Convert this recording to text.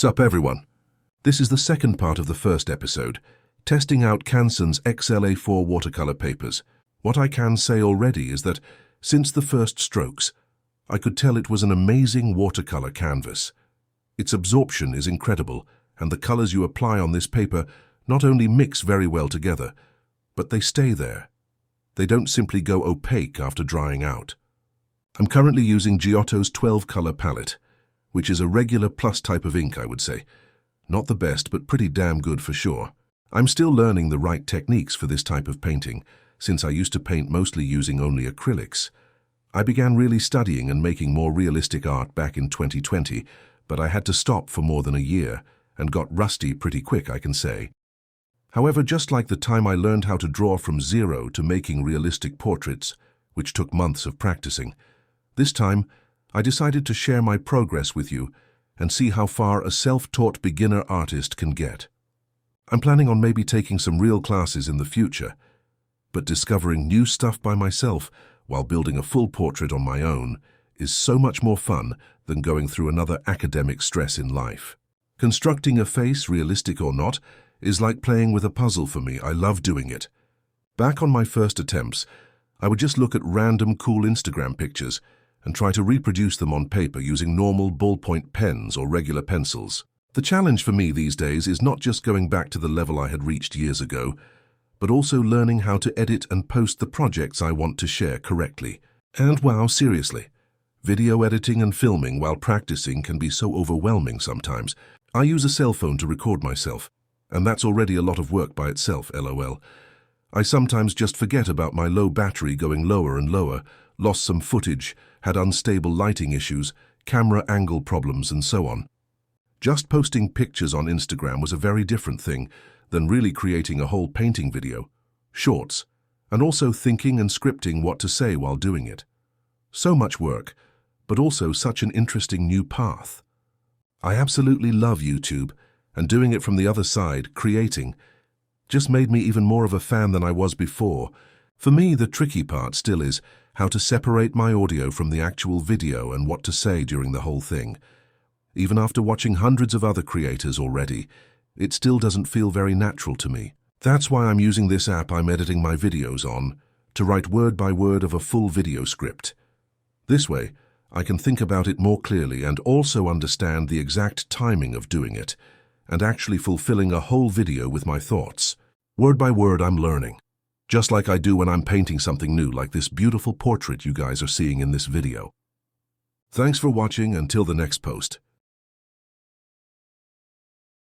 Sup everyone. This is the second part of the first episode, testing out Canson's XLA4 watercolor papers. What I can say already is that, since the first strokes, I could tell it was an amazing watercolor canvas. Its absorption is incredible, and the colors you apply on this paper not only mix very well together, but they stay there. They don't simply go opaque after drying out. I'm currently using Giotto's 12-color palette, which is a regular plus type of ink, I would say. Not the best, but pretty damn good for sure. I'm still learning the right techniques for this type of painting, since I used to paint mostly using only acrylics. I began really studying and making more realistic art back in 2020, but I had to stop for more than a year, and got rusty pretty quick, I can say. However, just like the time I learned how to draw from zero to making realistic portraits, which took months of practicing, this time, I decided to share my progress with you and see how far a self-taught beginner artist can get. I'm planning on maybe taking some real classes in the future, but discovering new stuff by myself while building a full portrait on my own is so much more fun than going through another academic stress in life. Constructing a face, realistic or not, is like playing with a puzzle for me. I love doing it. Back on my first attempts, I would just look at random cool Instagram pictures and try to reproduce them on paper using normal ballpoint pens or regular pencils. The challenge for me these days is not just going back to the level I had reached years ago, but also learning how to edit and post the projects I want to share correctly. And wow, seriously, video editing and filming while practicing can be so overwhelming sometimes. I use a cell phone to record myself, and that's already a lot of work by itself, lol. I sometimes just forget about my low battery going lower and lower, lost some footage, had unstable lighting issues, camera angle problems, and so on. Just posting pictures on Instagram was a very different thing than really creating a whole painting video, shorts, and also thinking and scripting what to say while doing it. So much work, but also such an interesting new path. I absolutely love YouTube, and doing it from the other side, creating, just made me even more of a fan than I was before. For me, the tricky part still is how to separate my audio from the actual video and what to say during the whole thing. Even after watching hundreds of other creators already, it still doesn't feel very natural to me. That's why I'm using this app I'm editing my videos on, to write word by word of a full video script. This way, I can think about it more clearly and also understand the exact timing of doing it, and actually fulfilling a whole video with my thoughts. Word by word, I'm learning. Just like I do when I'm painting something new, like this beautiful portrait you guys are seeing in this video. Thanks for watching until the next post.